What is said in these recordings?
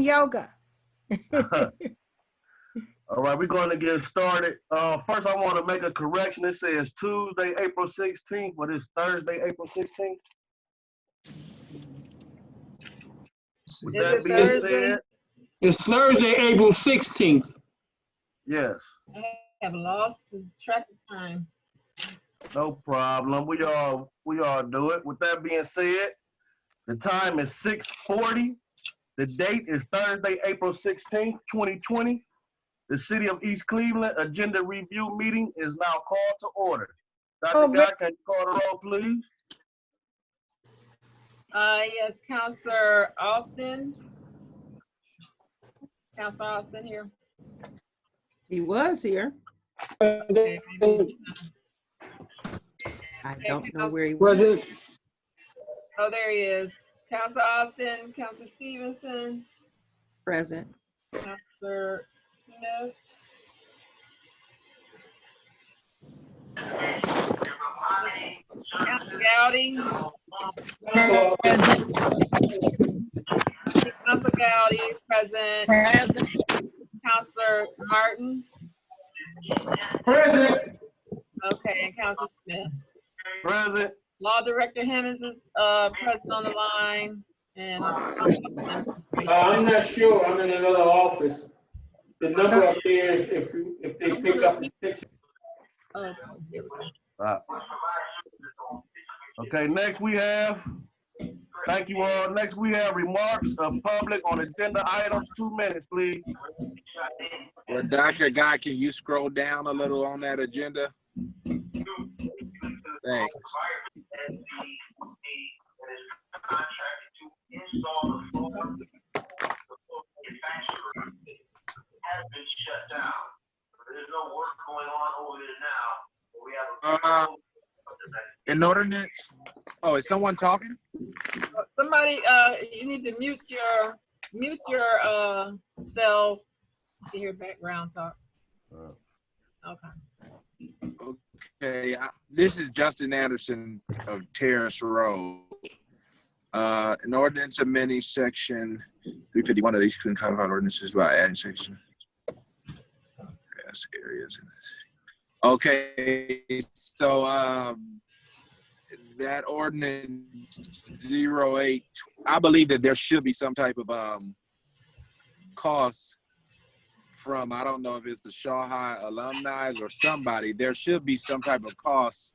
yoga. All right, we're going to get started. First, I want to make a correction. It says Tuesday, April 16th, but it's Thursday, April 16th. With Is that it being Thursday? said, It's Thursday, April 16th. yes, I have lost the track of time. no problem. We all do it. With that being said, the time is 6:40. The date is Thursday, April 16th, 2020. The City of East Cleveland Agenda Review Meeting is now called to order. Dr. Guy, can you call the roll, please? Yes, Counselor Austin. Counselor Austin here. He was here. Okay, maybe I don't know where he was. Present. oh, there he is. Counselor Austin, Counselor Stevenson, Present. Counselor Smith. Counselor Gowdy. Counselor Gowdy, present. Counselor Martin. Present. Okay, and Counselor Smith. Present. Law Director Hemmings is present on the line. And I'm not sure. I'm in another office. The number up there is if they pick up the 6. oh, here we go. Okay, next we have, thank you all. Next we have remarks of public on agenda items. 2 minutes, please. Well, Dr. Guy, can you scroll down a little on that agenda? Thanks. An ordinance. Oh, is someone talking? Somebody, you need to mute your self to hear background talk. Okay. Okay, this is Justin Anderson of Terrace Road. An ordinance amending section 351 of the East Cleveland Codified Ordinances by adding section grass areas in the city. Okay, so that ordinance 08, I believe that there should be some type of cost from, I don't know if it's the Shaw High alumni or somebody, there should be some type of cost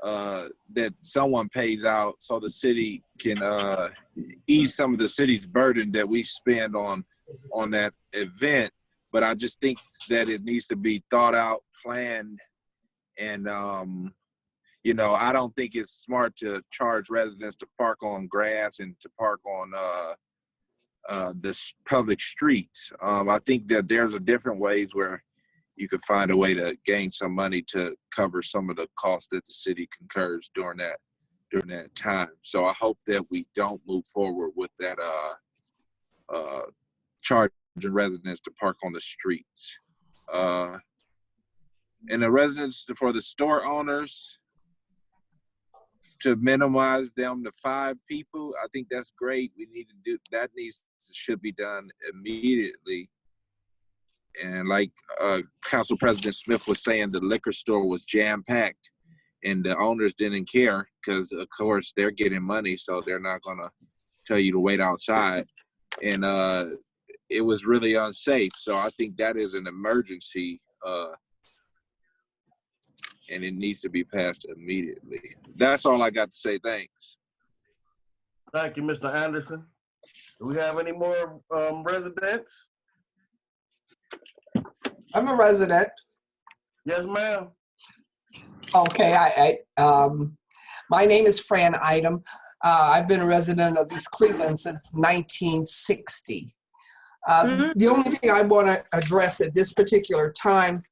that someone pays out so the city can ease some of the city's burden that we spend on that event. But I just think that it needs to be thought out, planned, and you know, I don't think it's smart to charge residents to park on grass and to park on this public streets. I think that there's different ways where you could find a way to gain some money to cover some of the costs that the city incurs during that time. So I hope that we don't move forward with that charging residents to park on the streets. And the residents, for the store owners, to minimize them to 5 people, I think that's great. We need to do that. Should be done immediately. And like Council President Smith was saying, the liquor store was jam-packed and the owners didn't care because, of course, they're getting money, so they're not going to tell you to wait outside. And it was really unsafe. So I think that is an emergency and it needs to be passed immediately. That's all I got to say. Thanks. Thank you, Mr. Anderson. Do we have any more residents? I'm a resident. Yes, ma'am. Okay, my name is Fran Item. I've been a resident of East Cleveland since 1960. The only thing I want to address at this particular time,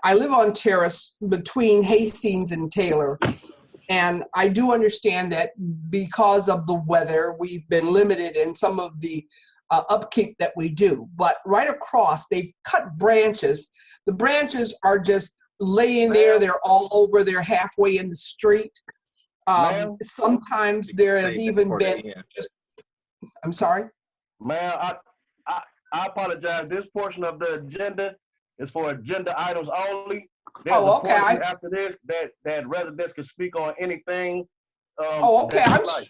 I live on Terrace between Hastings and Taylor, and I do understand that because of the weather, we've been limited in some of the upkeep that we do. But right across, they've cut branches. The branches are just laying there. They're all over. They're halfway in the street. Sometimes there has even been, I'm sorry? Man, I apologize. This portion of the agenda is for agenda items only. There's Oh, a okay. portion after this that residents can speak on anything. Oh, okay. that they like.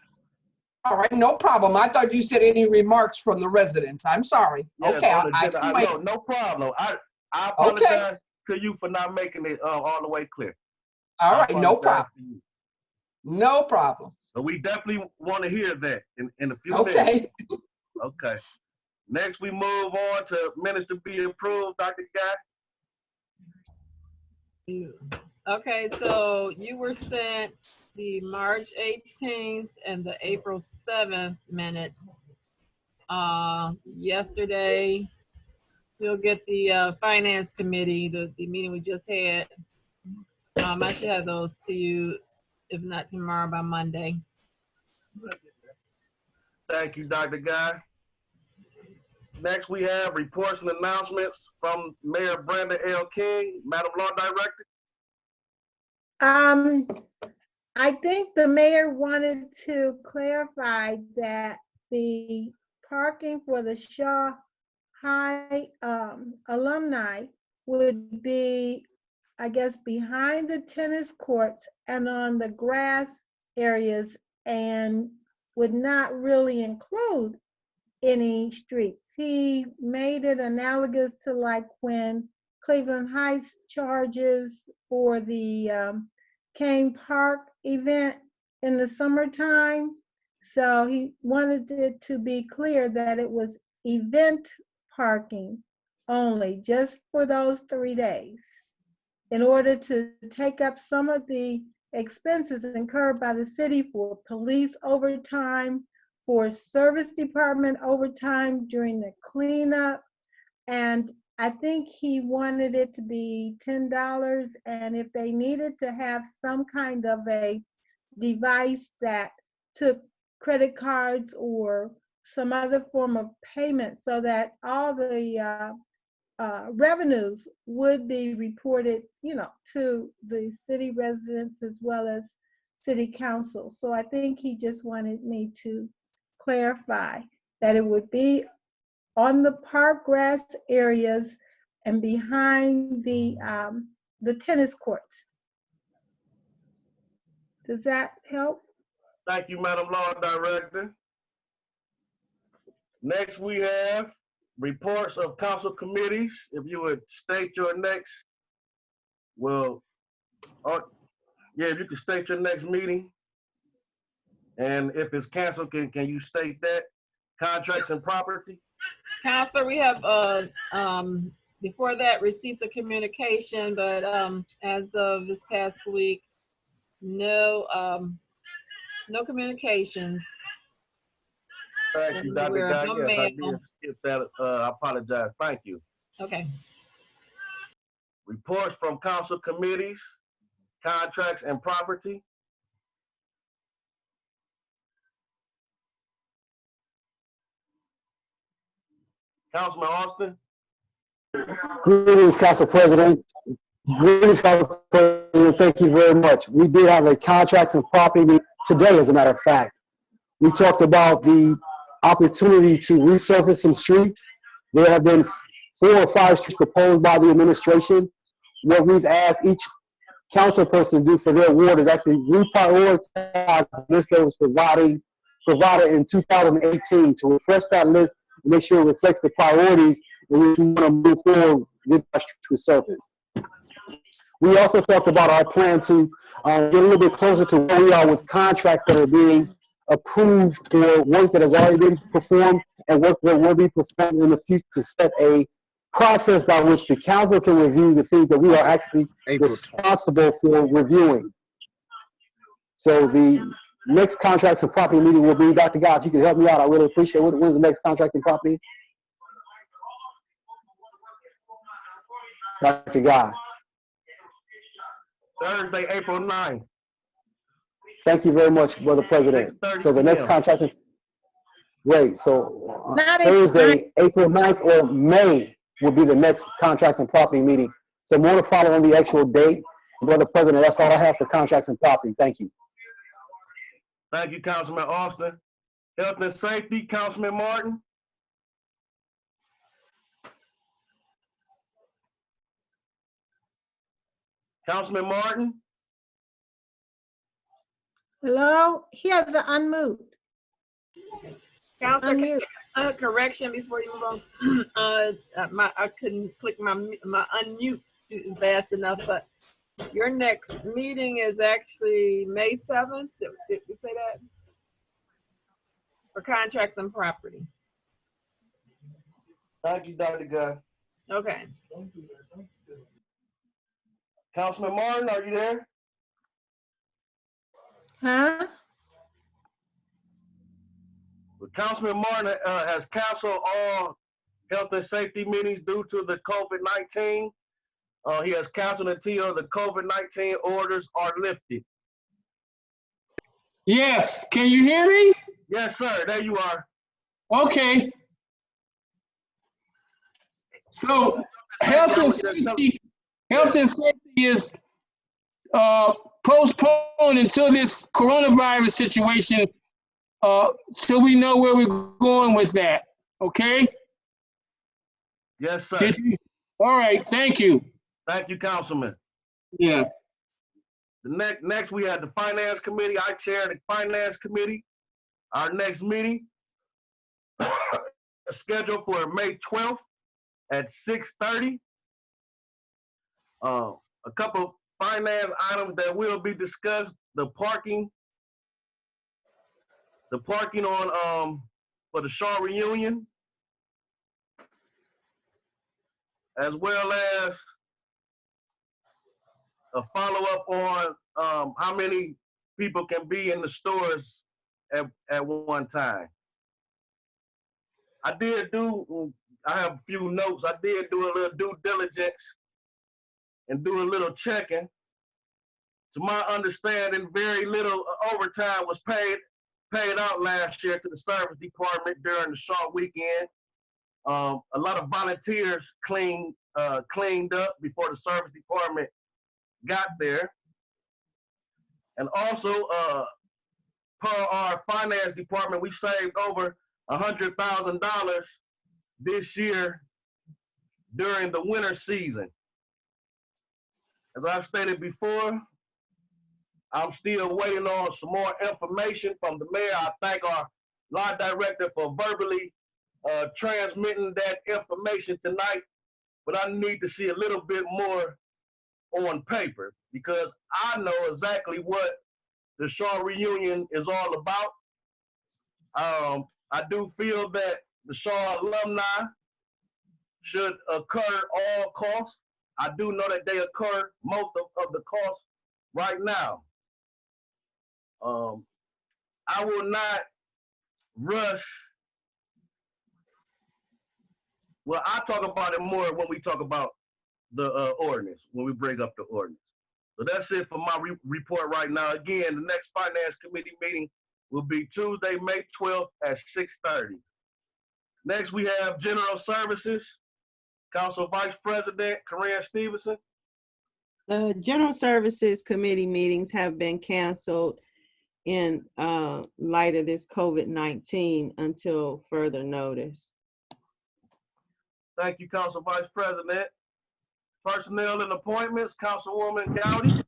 All right, no problem. I thought you said any remarks from the residents. I'm sorry. Yes, Okay, on the I agenda can item. wait. No problem. I Okay. apologize to you for not making it all the way clear. All I right, no apologize problem. to you. No problem. But we definitely want to hear that in a few minutes. Okay. Okay. Next, we move on to minutes to be approved, Dr. Guy. Okay, so you were sent the March 18th and the April 7th minutes yesterday. You'll get the finance committee, the meeting we just had. I should have those to you, if not tomorrow, by Monday. Thank you, Dr. Guy. Next, we have reports and announcements from Mayor Brenda L. King, Madam Law Director. I think the mayor wanted to clarify that the parking for the Shaw High alumni would be, I guess, behind the tennis courts and on the grass areas, and would not really include any streets. He made it analogous to like when Cleveland Heights charges for the Kane Park event in the summertime. So he wanted it to be clear that it was event parking only, just for those 3 days, in order to take up some of the expenses incurred by the city for police overtime, for service department overtime during the cleanup. And I think he wanted it to be $10, and if they needed to have some kind of a device that took credit cards or some other form of payment, so that all the revenues would be reported, to the city residents as well as city council. So I think he just wanted me to clarify that it would be on the park grass areas and behind the tennis courts. Does that help? Thank you, Madam Law Director. Next, we have reports of council committees. If you would state your next, if you could state your next meeting. And if it's canceled, can you state that? Contracts and property? Counselor, we have, before that, receipts of communication, but as of this past week, no communications. Thank you, Dr. We're Guy. no Yes, I mail. did skip that. I apologize. Thank you. Okay. Reports from council committees, contracts and property. Councilman Austin? Greetings, Council President. Greetings, Council President. Thank you very much. We did have a contracts and property today, as a matter of fact. We talked about the opportunity to resurface some streets. There have been 4 or 5 streets proposed by the administration. What we've asked each council person to do for their ward is actually reprioritize the list that was provided in 2018 to refresh that list and make sure it reflects the priorities in which we want to move forward with our street resurface. We also talked about our plan to get a little bit closer to where we are with contracts that are being approved for work that has already been performed and work that will be performed in the future, to set a process by which the council can review the things that we are actually responsible for reviewing. So the next contracts and property meeting will be, Dr. Gotch, you can help me out. I really appreciate it. When is the next contract and property? Dr. Guy. Thursday, April 9th. Thank you very much, Brother President. So the next contract is great. So Thursday, April 9th or May will be the next contract and property meeting. So more to follow on the actual date. Brother President, that's all I have for contracts and property. Thank you. Thank you, Councilman Austin. Health and safety, Councilman Martin. Councilman Martin? Hello? He has to unmute. Council, Unmute. correction before you move on. I couldn't click my unmute fast enough, but your next meeting is actually May 7th. Did we say that? For contracts and property. Thank you, Dr. Guy. Okay. Councilman Martin, are you there? Huh? Well, Councilman Martin has canceled all health and safety meetings due to the COVID-19. He has canceled until the COVID-19 orders are lifted. Yes, can you hear me? Yes, sir. There you are. Okay. So health and safety is postponed until this coronavirus situation, till we know where we're going with that. Okay? Yes, sir. Did you? All right, thank you. Thank you, Councilman. Yeah. The next we have the Finance Committee. I chair the Finance Committee. Our next meeting is scheduled for May 12th at 6:30. A couple finance items that will be discussed: the parking on for the Shaw reunion, as well as a follow-up on how many people can be in the stores at one time. I have a few notes. I did do a little due diligence and do a little checking. To my understanding, very little overtime was paid out last year to the service department during the Shaw weekend. A lot of volunteers cleaned up before the service department got there. And also, per our finance department, we saved over $100,000 this year during the winter season. As I've stated before, I'm still waiting on some more information from the mayor. I thank our law director for verbally transmitting that information tonight, but I need to see a little bit more on paper because I know exactly what the Shaw reunion is all about. I do feel that the Shaw alumni should occur all costs. I do know that they occur most of the costs right now. I will not rush. Well, I talk about it more when we talk about the ordinance, when we bring up the ordinance. So that's it for my report right now. Again, the next Finance Committee meeting will be Tuesday, May 12th at 6:30. Next, we have General Services. Council Vice President Corinne Stevenson. The General Services Committee meetings have been canceled in light of this COVID-19 until further notice. Thank you, Council Vice President. Personnel and Appointments, Councilwoman Gowdy.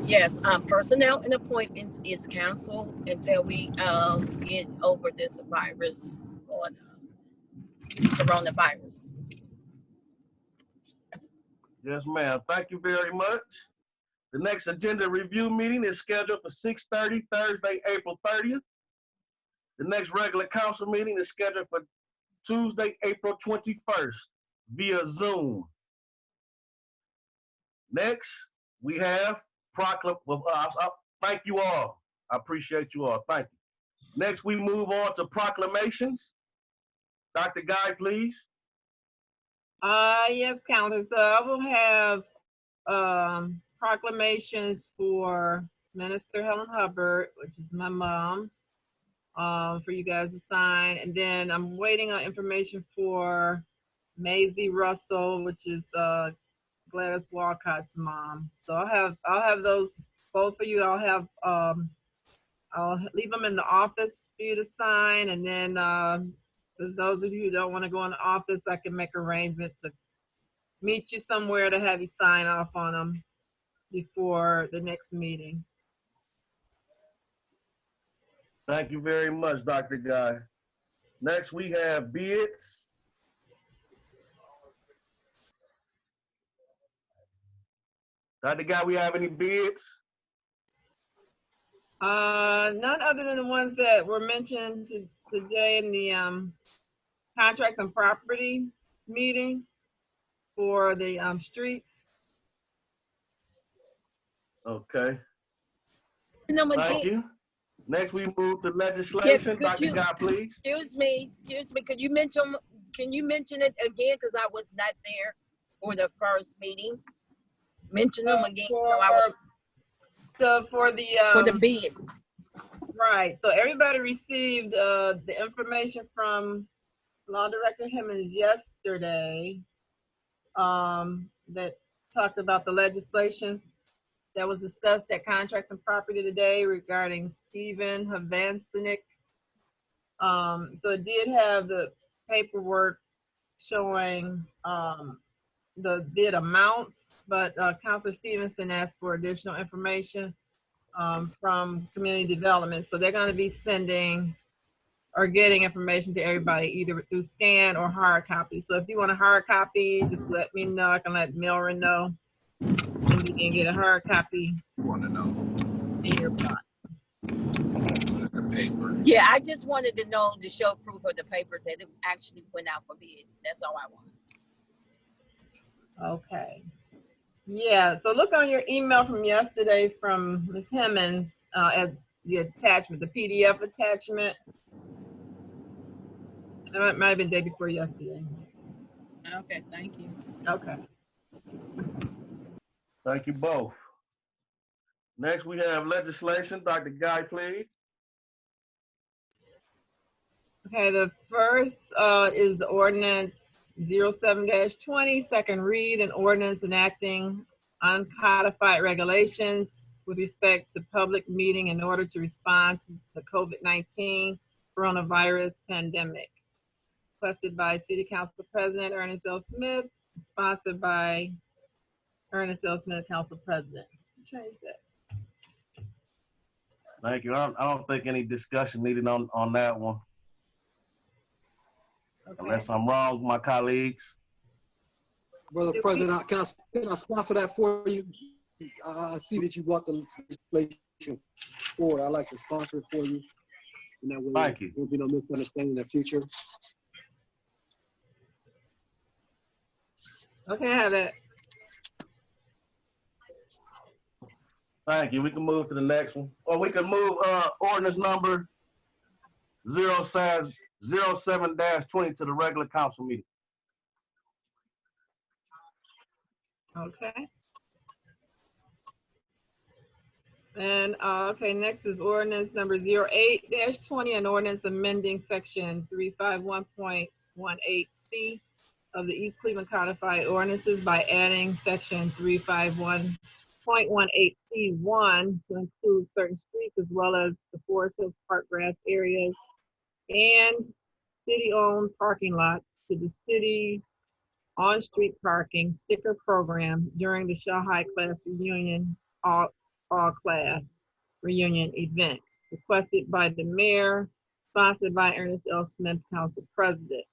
Yes, personnel and appointments is canceled until we get over this virus going coronavirus. Yes, ma'am. Thank you very much. The next agenda review meeting is scheduled for 6:30, Thursday, April 30th. The next regular council meeting is scheduled for Tuesday, April 21st via Zoom. Next, we have thank you all. I appreciate you all. Thank you. Next, we move on to proclamations. Dr. Guy, please. Yes, Counselor. So I will have proclamations for Minister Helen Hubbard, which is my mom, for you guys to sign. And then I'm waiting on information for Maisie Russell, which is Gladys Walcott's mom. So I'll have those both for you. I'll leave them in the office for you to sign, and then for those of you who don't want to go in the office, I can make arrangements to meet you somewhere to have you sign off on them. before the next meeting. Thank you very much, Dr. Guy. Next, we have bids. Dr. Guy, we have any bids? None other than the ones that were mentioned today in the contracts and property meeting for the streets. Okay, No, thank you. Next, we move to legislation. Dr. Guy, please. Excuse me, could you mention, can you mention it again? Because I was not there for the first meeting. Mention them again. So for the bids. Right, so everybody received the information from Law Director Hemmons yesterday that talked about the legislation that was discussed at Contracts and Property today regarding Stephen Havancic. So it did have the paperwork showing the bid amounts, but Councilor Stevenson asked for additional information from community development. So they're going to be sending or getting information to everybody either through scan or hard copy. So if you want a hard copy, just let me know. I can let Milren know. And you can get a hard copy. You want to know In your box. the paper? Yeah, I just wanted to know to show proof of the paper that it actually went out for bids. That's all I want. Okay. Yeah, so look on your email from yesterday from Ms. Hemmons at the attachment, the PDF attachment. It might have been the day before yesterday. Okay, thank you. Okay. Thank you both. Next, we have legislation. Dr. Guy, please. Okay, the first is the ordinance 07-20, second read, an ordinance enacting uncodified regulations with respect to public meeting in order to respond to the COVID-19 coronavirus pandemic. Requested by City Council President Ernest L. Smith, sponsored by Ernest L. Smith, Council President. Change that. Thank you. I don't think any discussion needed on that one. Okay. Unless I'm wrong, my colleagues. Brother President, can I sponsor that for you? I see that you brought the legislation forward. I'd like to sponsor it for you. And that way Thank you. there will be no misunderstanding in the future. Okay, I have that. Thank you. We can move to the next one. Or we can move ordinance number 07-20 to the regular council meeting. Okay. And okay, next is ordinance number 08-20, an ordinance amending section 351.18C of the East Cleveland Codified Ordinances by adding section 351.18C1 to include certain streets as well as the Forest Hills Park grass areas and city-owned parking lots to the city on-street parking sticker program during the Shaw High Class Reunion all-class reunion event, requested by the mayor, sponsored by Ernest L. Smith, Council President.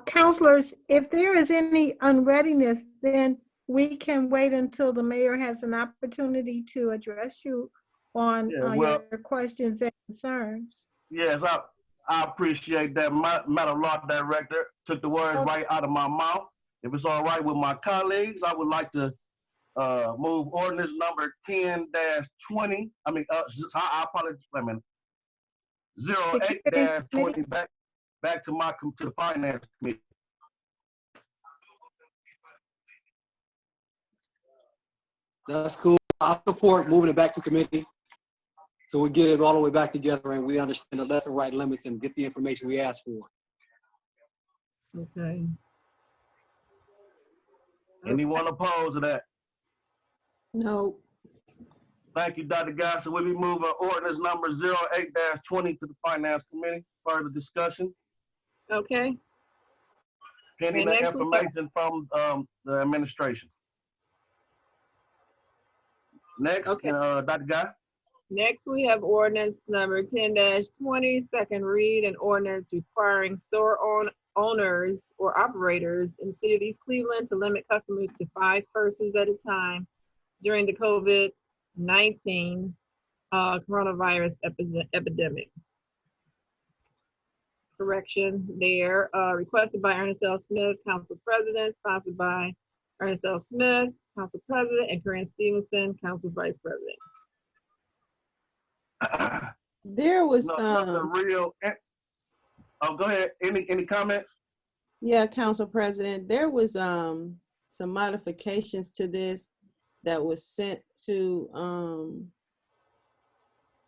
Councilors, if there is any unreadiness, then we can wait until the mayor has an opportunity to address you on your questions and concerns. Yes, I appreciate that. Madam Law Director took the words right out of my mouth. If it's all right with my colleagues, I would like to move ordinance number 10-20. I mean, I apologize. Wait a minute. 08-20 back to the finance committee. That's cool. I support moving it back to committee so we get it all the way back together and we understand the left and right limits and get the information we asked for. Okay. Anyone opposed to that? No. Thank you, Dr. Guy. So we'll be moving ordinance number 08-20 to the finance committee. Further discussion. Okay. Pending the information from the administration. Next, Okay. Dr. Guy. Next, we have ordinance number 10-20, second read, an ordinance requiring store owners or operators in the city of East Cleveland to limit customers to 5 persons at a time during the COVID-19 coronavirus epidemic. Correction there, requested by Ernest L. Smith, Council President, sponsored by Ernest L. Smith, Council President, and Corinne Stevenson, Council Vice President. There was, Nothing real. Oh, go ahead. Any comments? yeah, Council President, there was some modifications to this that was sent to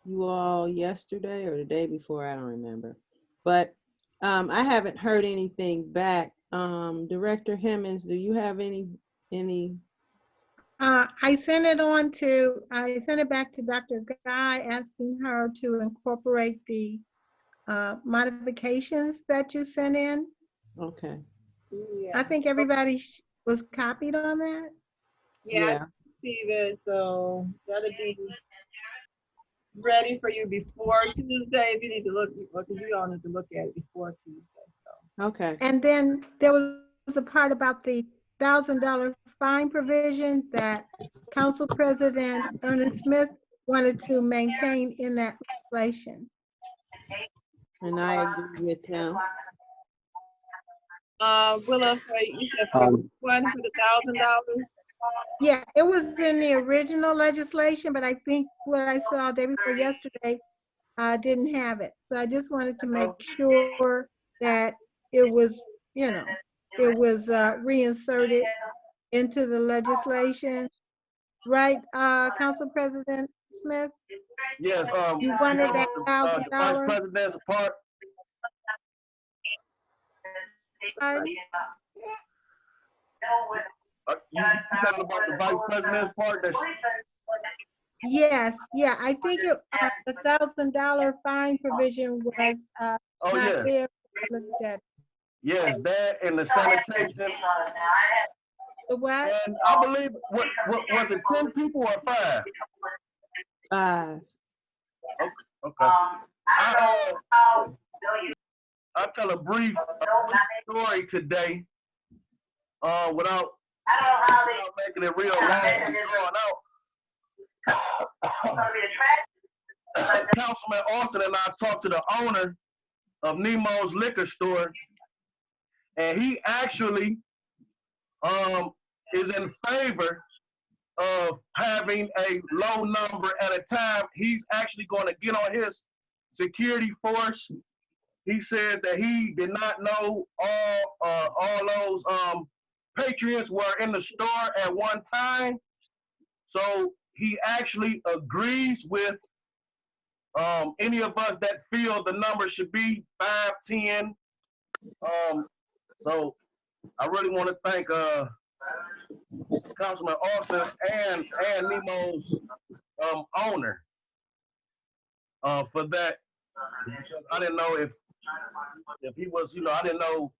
you all yesterday or the day before, I don't remember. But I haven't heard anything back. Director Hemmings, do you have any? I sent it back to Dr. Guy, asking her to incorporate the modifications that you sent in. Okay. Yeah. I think everybody was copied on that. Yeah, I see that, so that'll be ready for you before Tuesday. If you need to look, because you all need to look at it before Tuesday. So. Okay. And then there was a part about the $1,000 fine provision that Council President Ernest Smith wanted to maintain in that legislation. And I agree with him. Willa, you said one for the $1,000. Yeah, it was in the original legislation, but I think what I saw day before yesterday didn't have it. So I just wanted to make sure that it was, it was reinserted into the legislation. Right, Council President Smith? Yes. You wanted that the Vice $1,000? President's part. You talking about the Vice President's part? Yes, yeah, I think the $1,000 fine provision was not there. Looked at. Yes, that and the sanitation. The what? And I believe, what was it, 10 people or 5? 5. Okay. I'll tell a brief story today without making it real long and drawn out. Councilman Austin and I talked to the owner of Nemo's liquor store, and he actually is in favor of having a low number at a time. He's actually going to get on his security force. He said that he did not know all those patriots were in the store at one time. So he actually agrees with any of us that feel the number should be 5, 10. So I really want to thank Councilman Austin and Nemo's owner for that. I didn't know if he was, I didn't know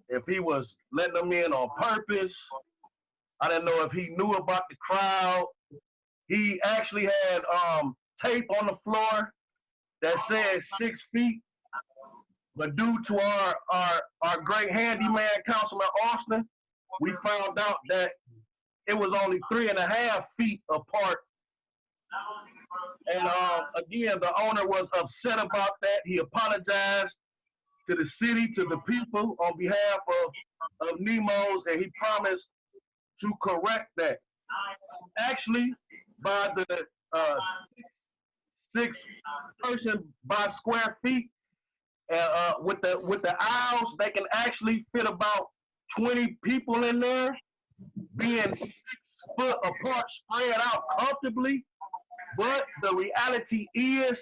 if he was letting them in on purpose. I didn't know if he knew about the crowd. He actually had tape on the floor that said 6 feet, but due to our great handyman, Councilman Austin, we found out that it was only 3.5 feet apart. And again, the owner was upset about that. He apologized to the city, to the people on behalf of Nemo's, and he promised to correct that. Actually, by the 6 person by square feet, with the aisles, they can actually fit about 20 people in there, being 6 foot apart, spread out comfortably. But the reality is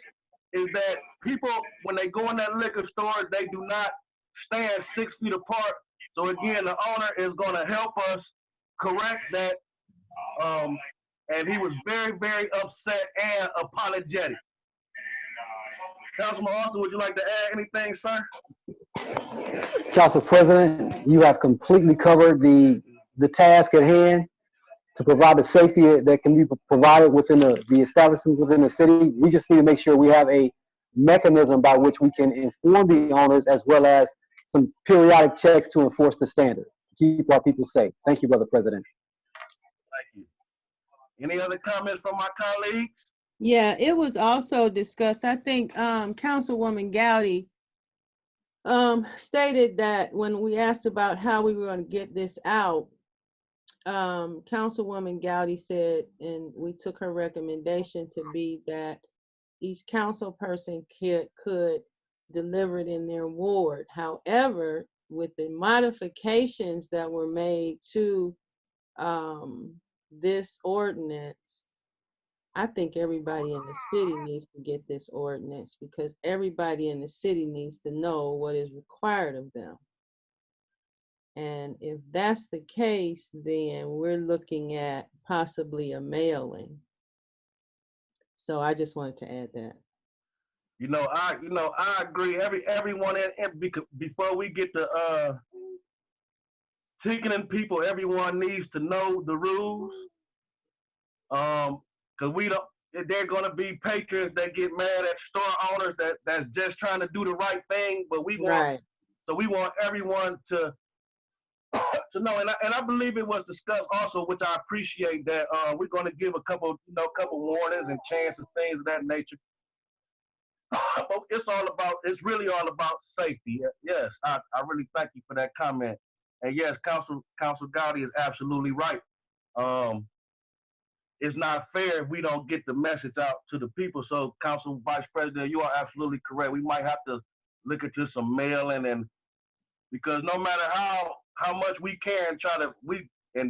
that people, when they go in that liquor store, they do not stand 6 feet apart. So again, the owner is going to help us correct that. And he was very, very upset and apologetic. Councilman Austin, would you like to add anything, sir? Council President, you have completely covered the task at hand. to provide the safety that can be provided within the establishment within the city. We just need to make sure we have a mechanism by which we can inform the owners, as well as some periodic checks to enforce the standard, keep our people safe. Thank you, Brother President. Thank you. Any other comments from my colleagues? Yeah, it was also discussed, I think, Councilwoman Gowdy stated that when we asked about how we were going to get this out, Councilwoman Gowdy said, and we took her recommendation to be that each council person could deliver it in their ward. However, with the modifications that were made to this ordinance, I think everybody in the city needs to get this ordinance, because everybody in the city needs to know what is required of them. And if that's the case, then we're looking at possibly a mailing. So I just wanted to add that. I agree. Everyone before we get to ticketing people, everyone needs to know the rules. Because they're gonna be patrons that get mad at store owners that's just trying to do the right thing, but we want everyone to know, and I believe it was discussed also, which I appreciate, that we're going to give a couple warnings and chances, things of that nature. But it's really all about safety. Yes, I really thank you for that comment. And yes, Council Gowdy is absolutely right. It's not fair if we don't get the message out to the people. So, Council Vice President, you are absolutely correct. We might have to look into some mailing, and because no matter how much we care and try to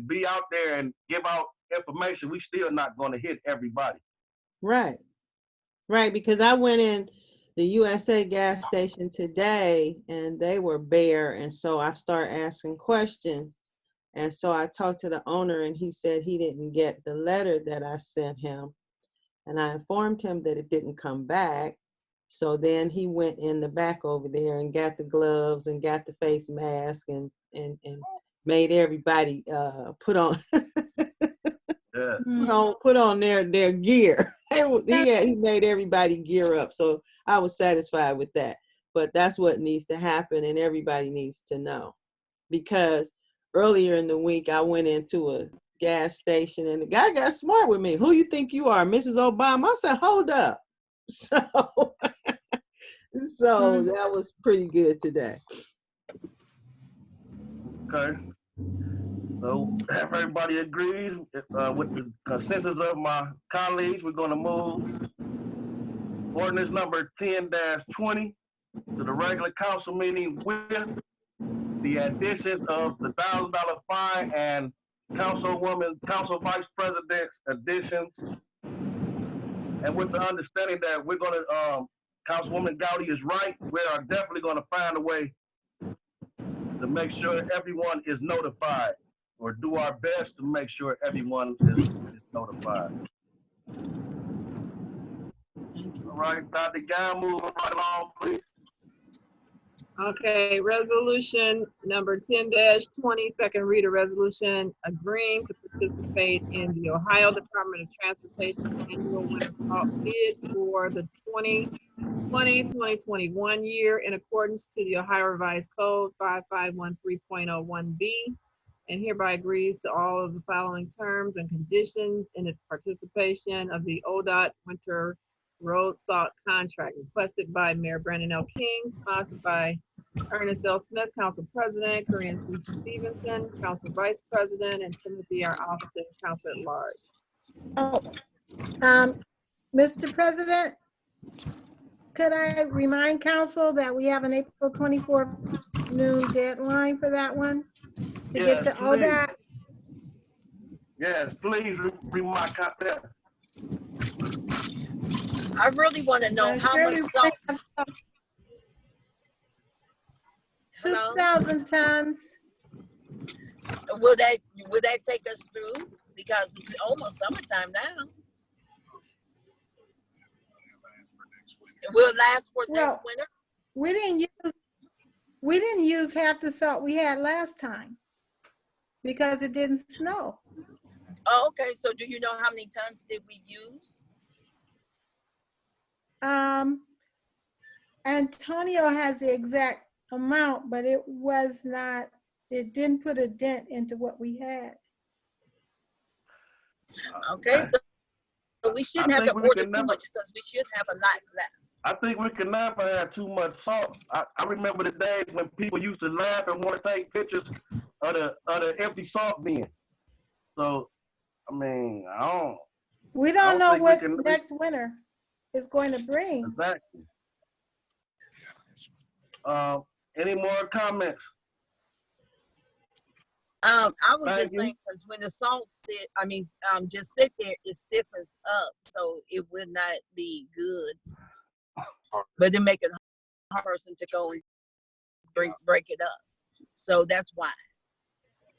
be out there and give out information, we still not going to hit everybody. Right, because I went in the USA gas station today and they were bare, and so I started asking questions, and so I talked to the owner and he said he didn't get the letter that I sent him, and I informed him that it didn't come back. So then he went in the back over there and got the gloves and got the face mask and made everybody put on put on their gear. He made everybody gear up. So I was satisfied with that. But that's what needs to happen, and everybody needs to know. Because earlier in the week I went into a gas station and the guy got smart with me. Who you think you are, Mrs. Obama? I said, hold up. So that was pretty good today. Okay. So if everybody agrees with the consensus of my colleagues, we're going to move ordinance number 10-20 to the regular council meeting with the additions of the $1,000 fine and council vice president additions, and with the understanding that we're going to, Councilwoman Gowdy is right, we are definitely going to find a way to make sure everyone is notified, or do our best to make sure everyone is notified. All right, Dr. Gown, moving right along, please. Okay, resolution number 10-20, second reader resolution agreeing to participate in the Ohio Department of Transportation annual winter salt bid for the 2020-2021 year in accordance to the Ohio Revised Code 5513.01B, and hereby agrees to all of the following terms and conditions in its participation of the ODOT winter road salt contract, requested by Mayor Brandon L. King, sponsored by Ernest L. Smith, Council President, Corinne C. Stevenson, Council Vice President, and Timothy R. Austin, Council at Large. Mr. President, could I remind council that we have an April 24th noon deadline for that one? To get to ODOT? Yes, please remind that. I really want to know how much salt. 2,000 tons. Will that take us through? Because it's almost summertime now. Will it last for next winter? We didn't use half the salt we had last time because it didn't snow. Oh, okay, so do you know how many tons did we use? Antonio has the exact amount, but it didn't put a dent into what we had. Okay, so we shouldn't have to think we order can too never- much because we should have a lot left. I think we can never have too much salt. I remember the days when people used to laugh and want to take pictures of the empty salt bin. So, I mean, We I don't don't know think we what can- next winter is going to bring. exactly. Any more comments? I was Thank just you. saying because when the salt just sit there, it stiffens up, so it would not be good. But then make it hard for a person to go and break it up. So that's why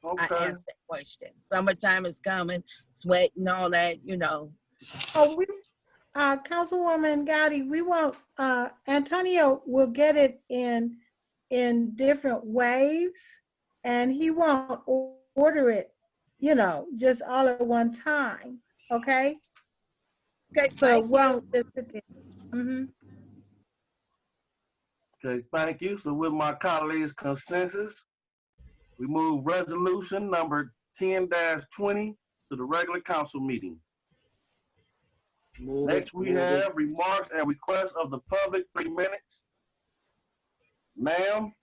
I Okay. asked that question. Summertime is coming, sweat and all that, you know. Oh, Councilwoman Gotti, we won't, Antonio will get it in different waves, and he won't order it, just all at one time, okay? Okay, So thank you. won't just sit there. Mhm. Okay, thank you. So with my colleagues' consensus, we move resolution number 10-20 to the regular council meeting. Next, we have remarks and requests of the public, 3 minutes. Ma'am?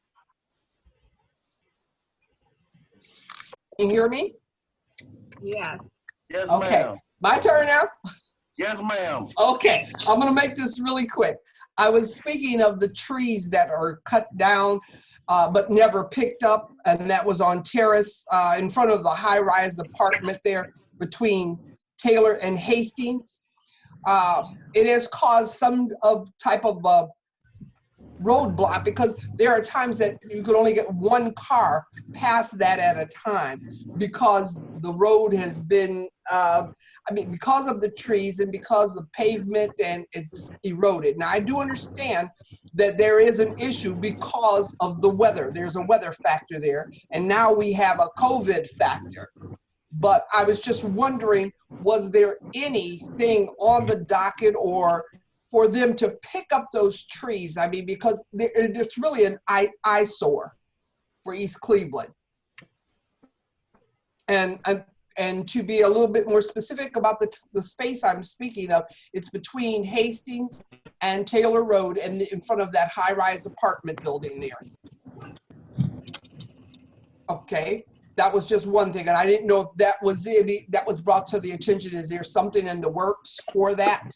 Can you hear me? Yes. Yes, Okay. ma'am. My turn now? Yes, ma'am. Okay, I'm gonna make this really quick. I was speaking of the trees that are cut down but never picked up, and that was on Terrace in front of the high-rise apartment there between Taylor and Hastings. It has caused some type of roadblock because there are times that you could only get one car past that at a time because the road has been, because of the trees and because of the pavement and it's eroded. Now, I do understand that there is an issue because of the weather. There's a weather factor there, and now we have a COVID factor. But I was just wondering, was there anything on the docket or for them to pick up those trees? I mean, because it's really an eyesore for East Cleveland. And to be a little bit more specific about the space I'm speaking of, it's between Hastings and Taylor Road and in front of that high-rise apartment building there. Okay, that was just one thing, and I didn't know if that was brought to the attention. Is there something in the works for that?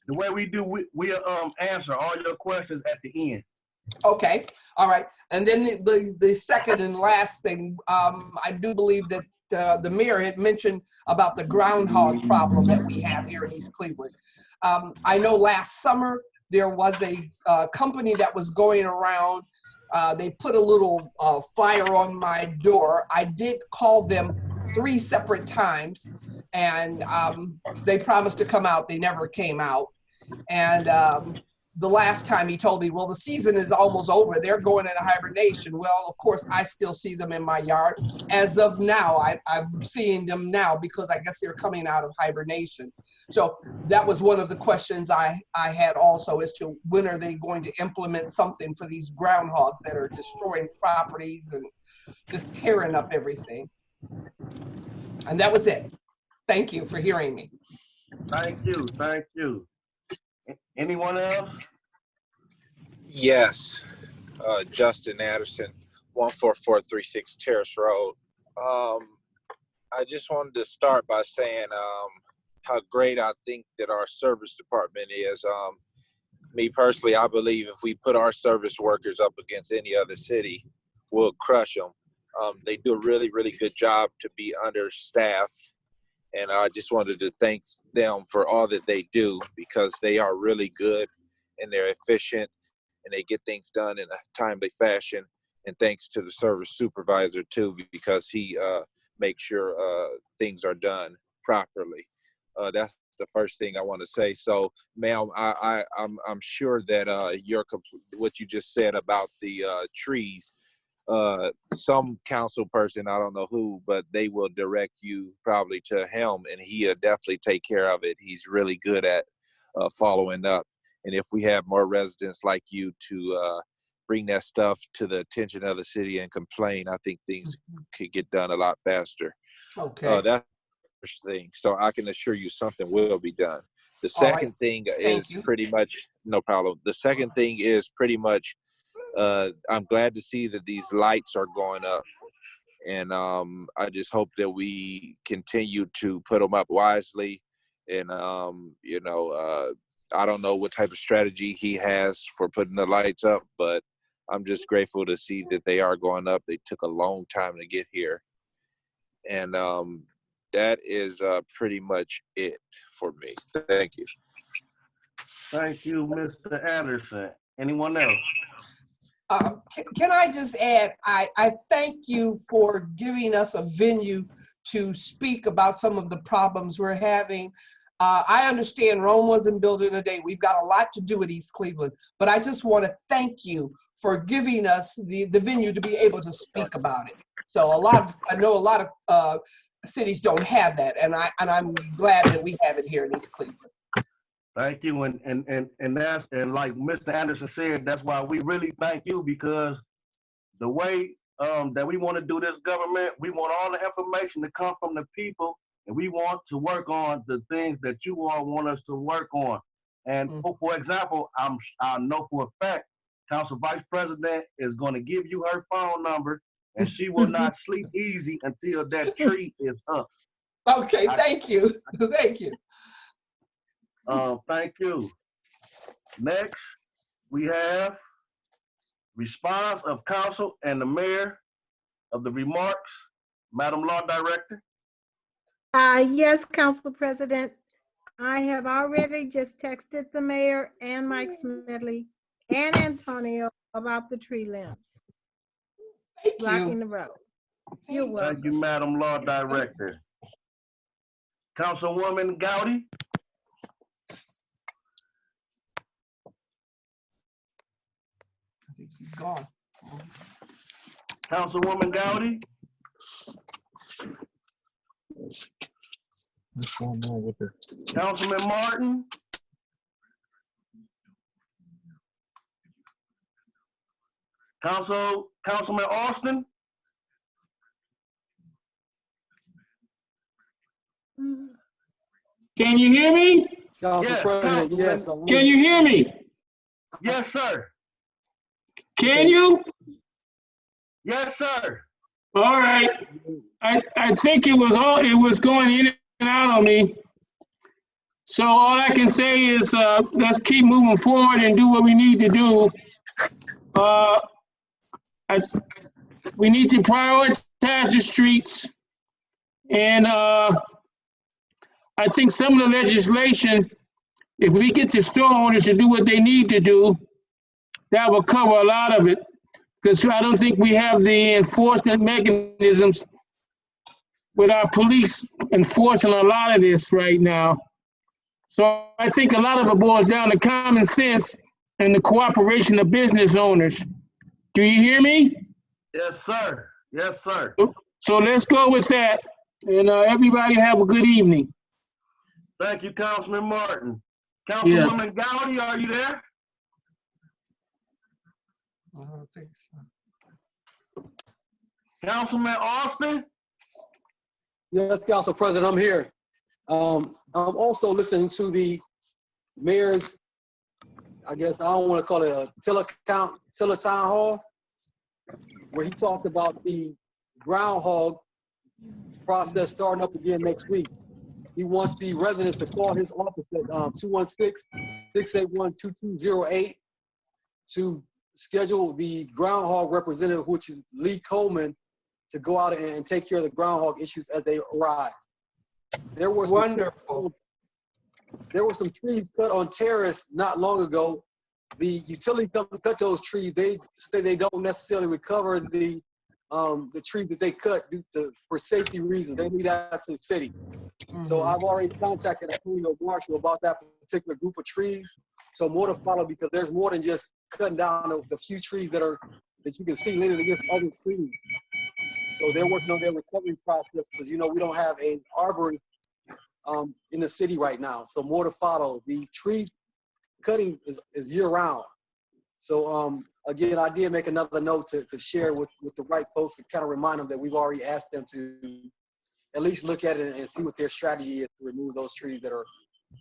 The way we do, we answer all your questions at the end. Okay, all right. And then the second and last thing, I do believe that the mayor had mentioned about the groundhog problem that we have here in East Cleveland. I know last summer there was a company that was going around. They put a little flyer on my door. I did call them 3 separate times, and they promised to come out. They never came out. And the last time he told me, well, the season is almost over. They're going into hibernation. Well, of course, I still see them in my yard. As of now, I'm seeing them now because I guess they're coming out of hibernation. So that was one of the questions I had also as to when are they going to implement something for these groundhogs that are destroying properties and just tearing up everything. And that was it. Thank you for hearing me. Thank you. Thank you. Anyone else? Yes, Justin Anderson, 14436 Terrace Road. I just wanted to start by saying how great I think that our service department is. Me personally, I believe if we put our service workers up against any other city, we'll crush them. They do a really, really good job to be understaffed. And I just wanted to thank them for all that they do because they are really good and they're efficient and they get things done in a timely fashion. And thanks to the service supervisor too, because he makes sure things are done properly. That's the first thing I want to say. So, ma'am, I'm sure that what you just said about the trees, some council person, I don't know who, but they will direct you probably to him, and he'll definitely take care of it. He's really good at following up. And if we have more residents like you to bring that stuff to the attention of the city and complain, I think things could get done a lot faster. Okay. That's the first thing. So I can assure you something will be done. The All right. second thing Thank is you. pretty much, no problem. The second thing is pretty much, I'm glad to see that these lights are going up. And I just hope that we continue to put them up wisely. And, you know, I don't know what type of strategy he has for putting the lights up, but I'm just grateful to see that they are going up. They took a long time to get here. And that is pretty much it for me. Thank you. Thank you, Mr. Anderson. Anyone else? Can I just add, I thank you for giving us a venue to speak about some of the problems we're having. I understand Rome wasn't built in a day. We've got a lot to do with East Cleveland, but I just want to thank you for giving us the venue to be able to speak about it. So I know a lot of cities don't have that, and I'm glad that we have it here in East Cleveland. Thank you, and like Mr. Anderson said, that's why we really thank you, because the way that we want to do this government, we want all the information to come from the people, and we want to work on the things that you all want us to work on. And for example, I know for a fact, Council Vice President is going to give you her phone number, and she will not sleep easy until that tree is up. Okay, thank you. Thank you. Thank you. Next, we have response of council and the mayor of the remarks. Madam Law Director. Yes, Council President. I have already just texted the mayor and Mike Smedley and Antonio about the tree limbs blocking the road. You're welcome. Thank you, Madam Law Director. Councilwoman Gowdy. I think she's gone. Councilwoman Gowdy. What's going on with her? Councilman Martin. Councilman Austin. Can you hear me? Council Yes, President, yes. Can you hear me? Yes, sir. Can you? Yes, sir. All right. I think it was going in and out on me. So all I can say is let's keep moving forward and do what we need to do. We need to prioritize the streets, and I think some of the legislation, if we get the store owners to do what they need to do, that will cover a lot of it. Because I don't think we have the enforcement mechanisms with our police enforcing a lot of this right now. So I think a lot of it boils down to common sense and the cooperation of business owners. Do you hear me? Yes, sir. Yes, sir. So let's go with that. And everybody have a good evening. Thank you, Councilman Martin. Councilwoman Gowdy, are you there? I don't think so. Councilman Austin? Yes, Council President, I'm here. I'm also listening to the mayor's, I guess, I don't want to call it a Tiller Town Hall, where he talked about the groundhog process starting up again next week. He wants the residents to call his office at 216-681-2208 to schedule the groundhog representative, which is Lee Coleman, to go out and take care of the groundhog issues as they arise. There were Wonderful. There were some trees cut on Terrace not long ago. The utility company cut those trees. They say they don't necessarily recover the trees that they cut for safety reasons. They leave that to the city. So I've already contacted Antonio Marshall about that particular group of trees. So more to follow, because there's more than just cutting down the few trees that that you can see leaning against other trees. So they're working on their recovery process because, you know, we don't have an arborist in the city right now. So more to follow. The tree cutting is year round. So again, I did make another note to share with the right folks to kind of remind them that we've already asked them to at least look at it and see what their strategy is to remove those trees that are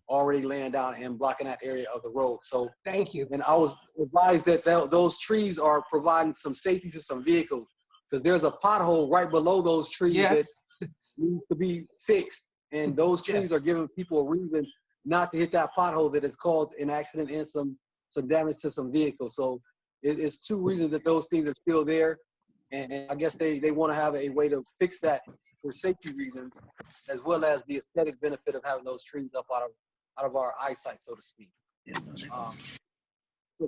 already laying down and blocking that area of the road. So Thank you. and I was advised that those trees are providing some safety to some vehicles because there's a pothole right below those trees Yes. that needs to be fixed. And those trees Yes. are giving people a reason not to hit that pothole that has caused an accident and some damage to some vehicles. So it's two reasons that those things are still there. And I guess they want to have a way to fix that for safety reasons, as well as the aesthetic benefit of having those trees up out of our eyesight, so to speak. So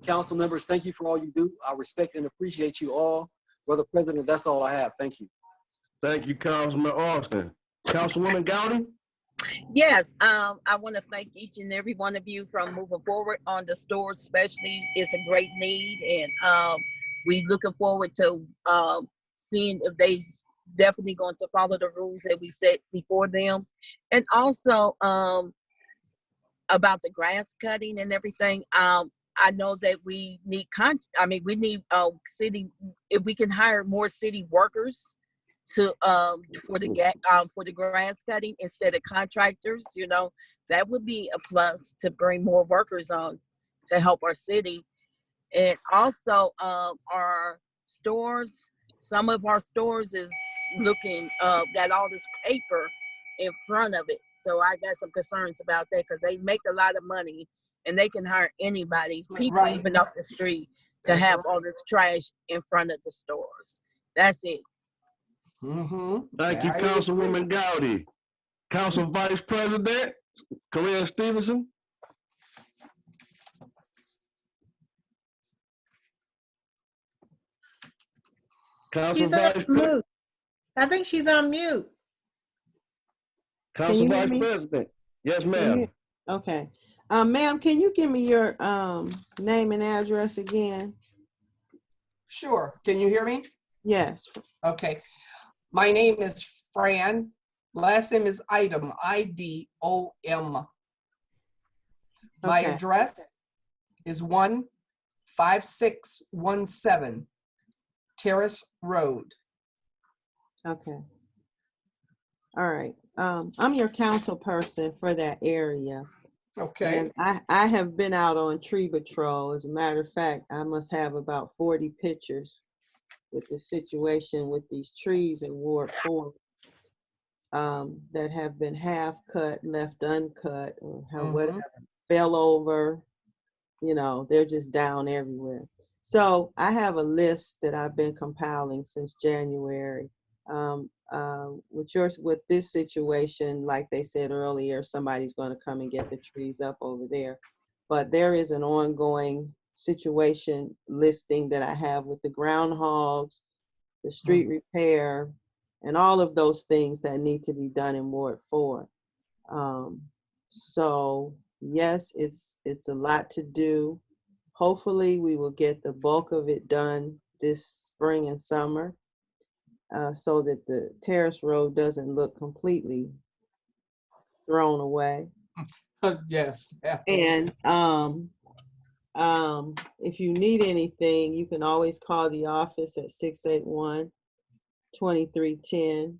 council members, thank you for all you do. I respect and appreciate you all. Brother President, that's all I have. Thank you. Thank you, Councilman Austin. Councilwoman Gowdy? Yes, I want to thank each and every one of you from moving forward on the store, especially. It's a great need, and we looking forward to seeing if they definitely going to follow the rules that we set before them, and also about the grass cutting and everything. I know that we need we need city, if we can hire more city workers to for the grass cutting instead of contractors, you know, that would be a plus to bring more workers on to help our city. And also our stores, some of our stores is looking got all this paper in front of it. So I got some concerns about that because they make a lot of money and they can hire anybody, people Right. even off the street, to That's have right. all this trash in front of the stores. That's it. Mm-hmm. Thank you, Councilwoman Gowdy. Council Vice President, Correa Stevenson. Council She's on Vice President. mute. I think she's on mute. Can Council you hear Vice me? President. Yes, Can ma'am. you- Okay. Ma'am, can you give me your name and address again? Sure. Can you hear me? Yes. Okay. My name is Fran. Last name is Idom, I-D-O-M. My Okay. address is 15617 Terrace Road. Okay. All right. I'm your council person for that area. Okay. And I have been out on tree patrol. As a matter of fact, I must have about 40 pictures with the situation with these trees in Ward 4 that have been half cut, left uncut, or whatever, fell over. You know, they're just down everywhere. So I have a list that I've been compiling since January. With this situation, like they said earlier, somebody's going to come and get the trees up over there. But there is an ongoing situation listing that I have with the groundhogs, the street repair, and all of those things that need to be done in Ward 4. So yes, it's a lot to do. Hopefully we will get the bulk of it done this spring and summer, so that the Terrace Road doesn't look completely thrown away. Yes. And if you need anything, you can always call the office at 681-2310,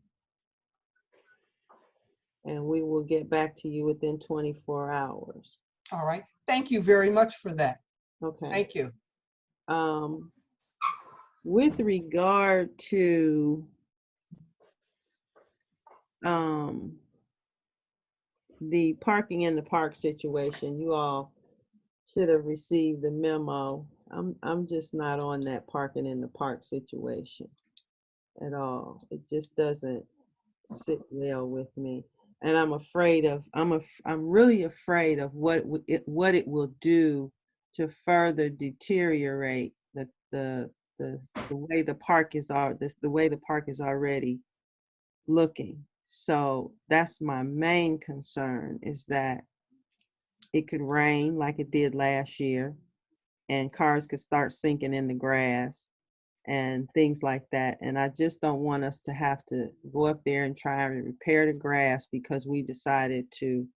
and we will get back to you within 24 hours. All right. Thank you very much for that. Okay. Thank you. With regard to the parking in the park situation, you all should have received the memo. I'm just not on that parking in the park situation at all. It just doesn't sit well with me, and I'm really afraid of what it will do to further deteriorate the way the park is already looking. So that's my main concern, is that it could rain like it did last year and cars could start sinking in the grass, and things like that. And I just don't want us to have to go up there and try and repair the grass because we decided to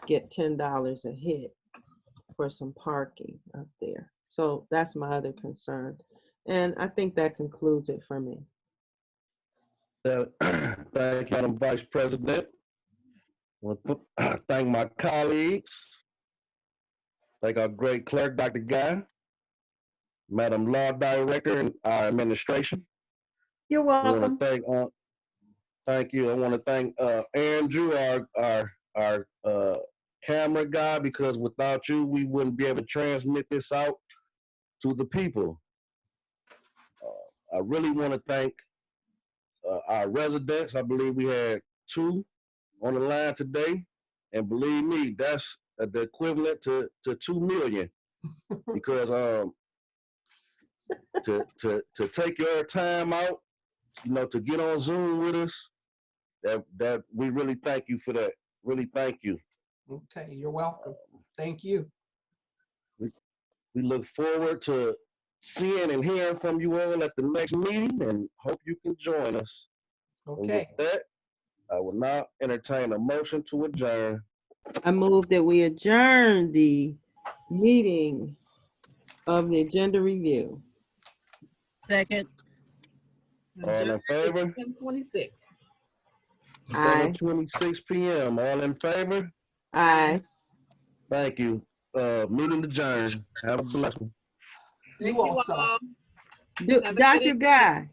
get $10 a hit for some parking up there. So that's my other concern. And I think that concludes it for me. Thank you, Madam Vice President. I want to thank my colleagues. Thank our great clerk, Dr. Guy, Madam Law Director, and our administration. You're I want welcome. to thank you. I want to thank Andrew, our camera guy, because without you, we wouldn't be able to transmit this out to the people. I really want to thank our residents. I believe we had 2 on the line today, and believe me, that's the equivalent to 2 million. Because to take your time out, to get on Zoom with us, that we really thank you for that. Really thank you. Okay, you're welcome. Thank you. We look forward to seeing and hearing from you all at the next meeting, and hope you can join us. Okay. And with that, I will now entertain a motion to adjourn. I move that we adjourn the meeting of the agenda review. Second. All in favor? 10:26. Aye. 7:26 p.m. All in favor? Aye. Thank you. Meeting adjourned. Have a blessing. You also. Have a good Dr. evening. Guy,